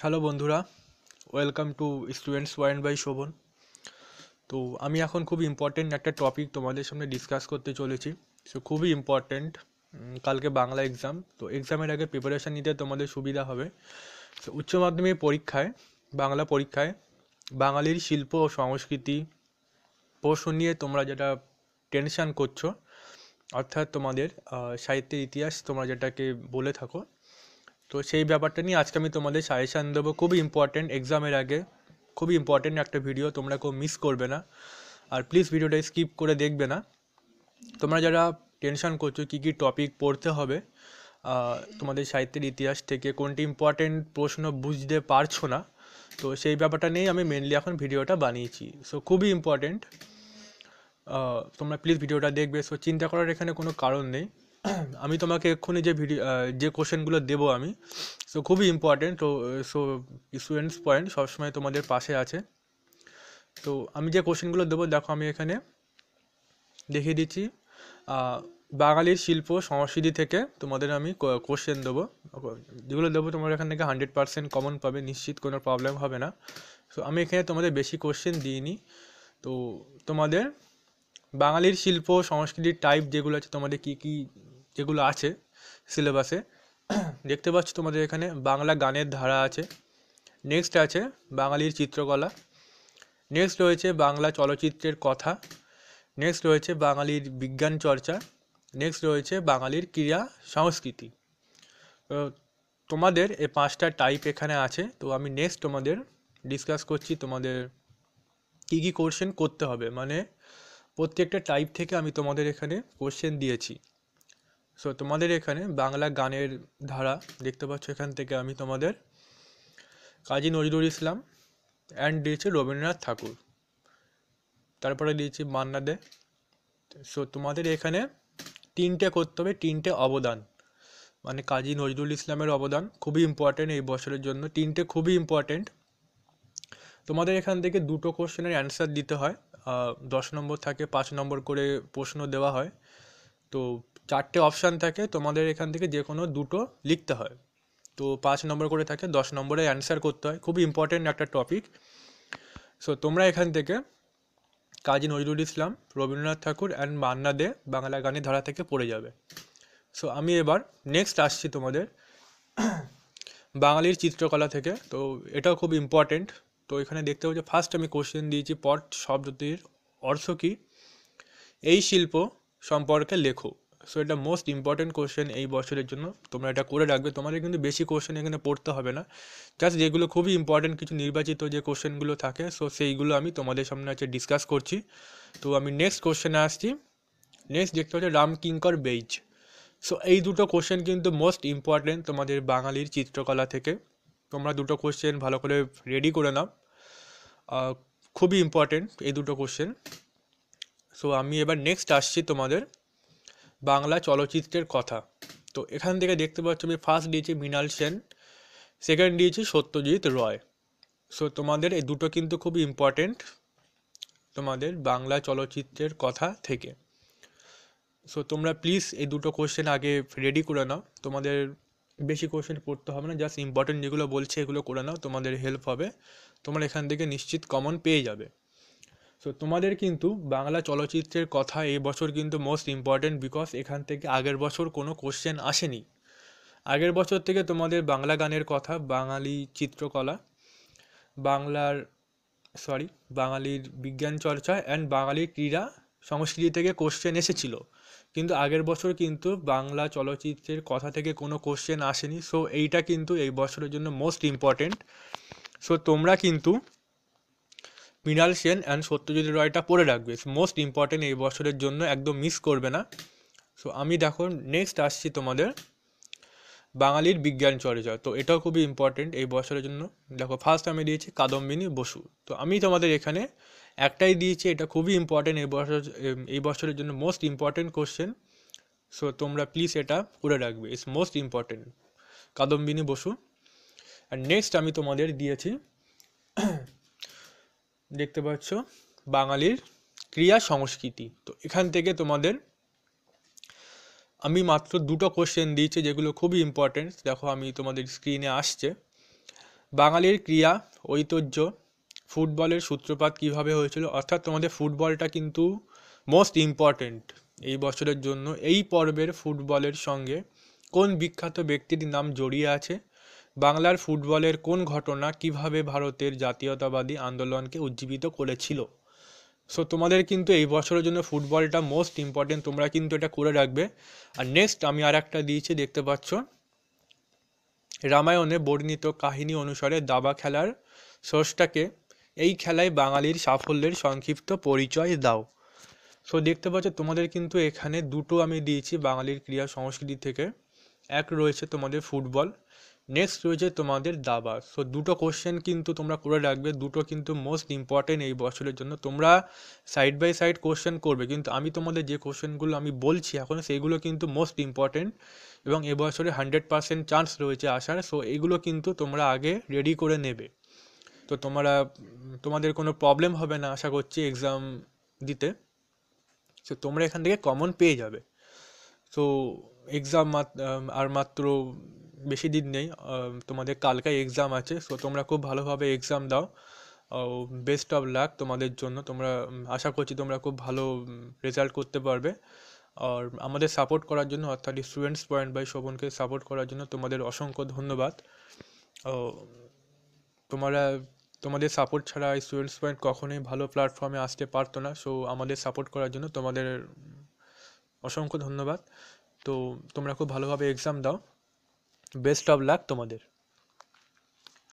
Hello বন্ধুরা, welcome to students point by Shovan. তো আমি এখন খুব ইম্পর্টেন্ট একটা টপিক তোমাদের সামনে ডিসকাস করতে চলেছি। সো খুবই ইম্পর্টেন্ট, কালকে বাংলা এক্সাম। তো এক্সামের আগে প্রিপারেশান নিতে তোমাদের সুবিধা হবে। সো উচ্চ মাধ্যমিক পরীক্ষায়, বাংলা পরীক্ষায় বাঙালির শিল্প ও সংস্কৃতি প্রশ্ন নিয়ে তোমরা যেটা টেনশান করছো, অর্থাৎ তোমাদের সাহিত্যের ইতিহাস তোমরা যেটাকে বলে থাকো, তো সেই ব্যাপারটা নিয়ে আজকে আমি তোমাদের সাজেশান দেবো। খুবই ইম্পর্টেন্ট, এক্সামের আগে খুবই ইম্পর্টেন্ট একটা ভিডিও, তোমরা কেউ মিস করবে না। আর প্লিজ ভিডিওটা স্কিপ করে দেখবে না। তোমরা যারা টেনশন করছো কী কী টপিক পড়তে হবে, তোমাদের সাহিত্যের ইতিহাস থেকে কোনটি ইম্পর্টেন্ট প্রশ্ন বুঝতে পারছো না, তো সেই ব্যাপারটা নিয়েই আমি মেনলি এখন ভিডিওটা বানিয়েছি। সো খুবই ইম্পর্টেন্ট, তোমরা প্লিজ ভিডিওটা দেখবে। সো চিন্তা করার এখানে কোনো কারণ নেই। আমি তোমাকে এক্ষুনি যে কোশ্চেনগুলো দেবো আমি, সো খুবই ইম্পর্টেন্ট। তো সো স্টুডেন্টস পয়েন্ট সবসময় তোমাদের পাশে আছে। তো আমি যে কোশ্চেনগুলো দেবো, দেখো আমি এখানে দেখিয়ে দিচ্ছি। বাঙালির শিল্প সংস্কৃতি থেকে তোমাদের আমি কোশ্চেন দেবো, যেগুলো দেবো তোমার এখান থেকে 100% কমন পাবে, নিশ্চিত কোনো প্রবলেম হবে না। সো আমি এখানে তোমাদের বেশি কোশ্চেন দিইনি। তো তোমাদের বাঙালির শিল্প সংস্কৃতির টাইপ যেগুলো আছে, তোমাদের কী কী যেগুলো আছে সিলেবাসে দেখতে পাচ্ছ, তোমাদের এখানে বাংলা গানের ধারা আছে, নেক্সট আছে বাঙালির চিত্রকলা, নেক্সট রয়েছে বাংলা চলচ্চিত্রের কথা, নেক্সট রয়েছে বাঙালির বিজ্ঞান চর্চা, নেক্সট রয়েছে বাঙালির ক্রীড়া সংস্কৃতি। তো তোমাদের এই 5টা টাইপ এখানে আছে। তো আমি নেক্সট তোমাদের ডিসকাস করছি তোমাদের কী কী কোশ্চেন করতে হবে, মানে প্রত্যেকটা টাইপ থেকে আমি তোমাদের এখানে কোশ্চেন দিয়েছি। সো তোমাদের এখানে বাংলা গানের ধারা দেখতে পাচ্ছ, এখান থেকে আমি তোমাদের কাজী নজরুল ইসলাম অ্যান্ড দিয়েছি রবীন্দ্রনাথ ঠাকুর, তারপরে দিয়েছি মান্না দে। সো তোমাদের এখানে 3টে করতে হবে, 3টে অবদান, মানে কাজী নজরুল ইসলামের অবদান খুবই ইম্পর্টেন্ট এই বছরের জন্য, 3টে খুবই ইম্পর্টেন্ট। তোমাদের এখান থেকে 2টো কোশ্চেনের অ্যান্সার দিতে হয়, 10 নম্বর থাকে, 5 নম্বর করে প্রশ্ন দেওয়া হয়। তো 4টে অপশান থাকে, তোমাদের এখান থেকে যে কোনো 2টো লিখতে হয়। তো 5 নম্বর করে থাকে, 10 নম্বরে অ্যান্সার করতে হয়, খুবই ইম্পর্টেন্ট একটা টপিক। সো তোমরা এখান থেকে কাজী নজরুল ইসলাম, রবীন্দ্রনাথ ঠাকুর অ্যান্ড মান্না দে বাংলা গানের ধারা থেকে পড়ে যাবে। সো আমি এবার নেক্সট আসছি তোমাদের বাঙালির চিত্রকলা থেকে। তো এটাও খুব ইম্পর্টেন্ট। তো এখানে দেখতে পাচ্ছি ফার্স্ট আমি কোশ্চেন দিয়েছি, পট শব্দটির অর্থ কী, এই শিল্প সম্পর্কে লেখো। সো এটা মোস্ট ইম্পর্টেন্ট কোশ্চেন এই বছরের জন্য, তোমরা এটা করে রাখবে। তোমাদের কিন্তু বেশি কোশ্চেন এখানে পড়তে হবে না, জাস্ট যেগুলো খুবই ইম্পর্টেন্ট কিছু নির্বাচিত যে কোশ্চেনগুলো থাকে, সো সেইগুলো আমি তোমাদের সামনে আছে ডিসকাস করছি। তো আমি নেক্সট কোশ্চেনে আসছি। নেক্সট দেখতে হচ্ছে রামকিঙ্কর বেইজ। সো এই দুটো কোশ্চেন কিন্তু মোস্ট ইম্পর্টেন্ট তোমাদের বাঙালির চিত্রকলা থেকে। তোমরা দুটো কোশ্চেন ভালো করে রেডি করে নাও, খুবই ইম্পর্টেন্ট এই দুটো কোশ্চেন। সো আমি এবার নেক্সট আসছি তোমাদের বাংলা চলচ্চিত্রের কথা। তো এখান থেকে দেখতে পাচ্ছ আমি ফার্স্ট দিয়েছি মৃণাল সেন, সেকেন্ড দিয়েছি সত্যজিৎ রয়। সো তোমাদের এই দুটো কিন্তু খুবই ইম্পর্টেন্ট তোমাদের বাংলা চলচ্চিত্রের কথা থেকে। সো তোমরা প্লিজ এই দুটো কোশ্চেন আগে রেডি করে নাও, তোমাদের বেশি কোশ্চেন পড়তে হবে না, জাস্ট ইম্পর্টেন্ট যেগুলো বলছে এগুলো করে নাও, তোমাদের হেল্প হবে, তোমরা এখান থেকে নিশ্চিত কমন পেয়ে যাবে। সো তোমাদের কিন্তু বাংলা চলচ্চিত্রের কথা এই বছর কিন্তু মোস্ট ইম্পর্টেন্ট, বিকজ এখান থেকে আগের বছর কোনো কোশ্চেন আসেনি। আগের বছর থেকে তোমাদের বাংলা গানের কথা, বাঙালি চিত্রকলা, বাংলার বাঙালির বিজ্ঞান চর্চা অ্যান্ড বাঙালির ক্রীড়া সংস্কৃতি থেকে কোশ্চেন এসেছিল, কিন্তু আগের বছর কিন্তু বাংলা চলচ্চিত্রের কথা থেকে কোনো কোশ্চেন আসেনি। সো এইটা কিন্তু এই বছরের জন্য মোস্ট ইম্পর্টেন্ট। সো তোমরা কিন্তু মৃণাল সেন অ্যান্ড সত্যজিৎ রায়টা পড়ে রাখবে, মোস্ট ইম্পর্টেন্ট এই বছরের জন্য, একদম মিস করবে না। সো আমি দেখো নেক্সট আসছি তোমাদের বাঙালির বিজ্ঞান চর্চা। তো এটাও খুবই ইম্পর্টেন্ট এই বছরের জন্য। দেখো ফার্স্ট আমি দিয়েছি কাদম্বিনী বসু। তো আমি তোমাদের এখানে একটাই দিয়েছি, এটা খুবই ইম্পর্টেন্ট এই বছরের জন্য মোস্ট ইম্পর্টেন্ট কোশ্চেন। সো তোমরা প্লিজ এটা করে রাখবে, it's most important, Kadambini Basu. আর নেক্সট আমি তোমাদের দিয়েছি, দেখতে পাচ্ছ, বাঙালির ক্রিয়া সংস্কৃতি। তো এখান থেকে তোমাদের আমি মাত্র দুটো কোশ্চেন দিয়েছি যেগুলো খুবই ইম্পর্টেন্ট। দেখো আমি তোমাদের স্ক্রিনে আসছে, বাঙালির ক্রীড়া ঐতিহ্য ফুটবলের সূত্রপাত কিভাবে হয়েছিল, অর্থাৎ তোমাদের ফুটবলটা কিন্তু মোস্ট ইম্পর্ট্যান্ট এই বছরের জন্য। এই পর্বের ফুটবলের সঙ্গে কোন বিখ্যাত ব্যক্তির নাম জড়িয়ে আছে, বাংলার ফুটবলের কোন ঘটনা কিভাবে ভারতের জাতীয়তাবাদী আন্দোলনকে উজ্জীবিত করেছিল। সো তোমাদের কিন্তু এই বছরের জন্য ফুটবলটা মোস্ট ইম্পর্টেন্ট, তোমরা কিন্তু এটা করে রাখবে। আর নেক্সট আমি আর একটা দিয়েছি, দেখতে পাচ্ছ, রামায়ণে বর্ণিত কাহিনী অনুসারে দাবা খেলার স্রষ্টাকে, এই খেলায় বাঙালির সাফল্যের সংক্ষিপ্ত পরিচয় দাও। সো দেখতে পাচ্ছ তোমাদের কিন্তু এখানে দুটো আমি দিয়েছি বাঙালির ক্রীড়া সংস্কৃতি থেকে। এক রয়েছে তোমাদের ফুটবল, নেক্সট রয়েছে তোমাদের দাবা। সো দুটো কোশ্চেন কিন্তু তোমরা করে রাখবে, দুটো কিন্তু মোস্ট ইম্পর্টেন্ট এই বছরের জন্য। তোমরা সাইড বাই সাইড কোশ্চেন করবে, কিন্তু আমি তোমাদের যে কোশ্চেনগুলো আমি বলছি এখন সেইগুলো কিন্তু মোস্ট ইম্পর্টেন্ট এবং এবছরে 100% চান্স রয়েছে আসার। সো এইগুলো কিন্তু তোমরা আগে রেডি করে নেবে, তো তোমাদের কোনো প্রবলেম হবে না আশা করছি এক্সাম দিতে। সো তোমরা এখান থেকে কমন পেয়ে যাবে। সো এক্সাম আর মাত্র বেশি দিন নেই, তোমাদের কালকে এক্সাম আছে। সো তোমরা খুব ভালোভাবে এক্সাম দাও, বেস্ট অফ লাক তোমাদের জন্য। তোমরা আশা করছি তোমরা খুব ভালো রেজাল্ট করতে পারবে। আর আমাদের সাপোর্ট করার জন্য, অর্থাৎ স্টুডেন্টস পয়েন্ট বাই শোভনকে সাপোর্ট করার জন্য তোমাদের অসংখ্য ধন্যবাদ। তোমরা তোমাদের সাপোর্ট ছাড়া স্টুডেন্টস পয়েন্ট কখনোই ভালো প্ল্যাটফর্মে আসতে পারতো না। সো আমাদের সাপোর্ট করার জন্য তোমাদের অসংখ্য ধন্যবাদ। তো তোমরা খুব ভালোভাবে এক্সাম দাও, বেস্ট অফ লাক তোমাদের।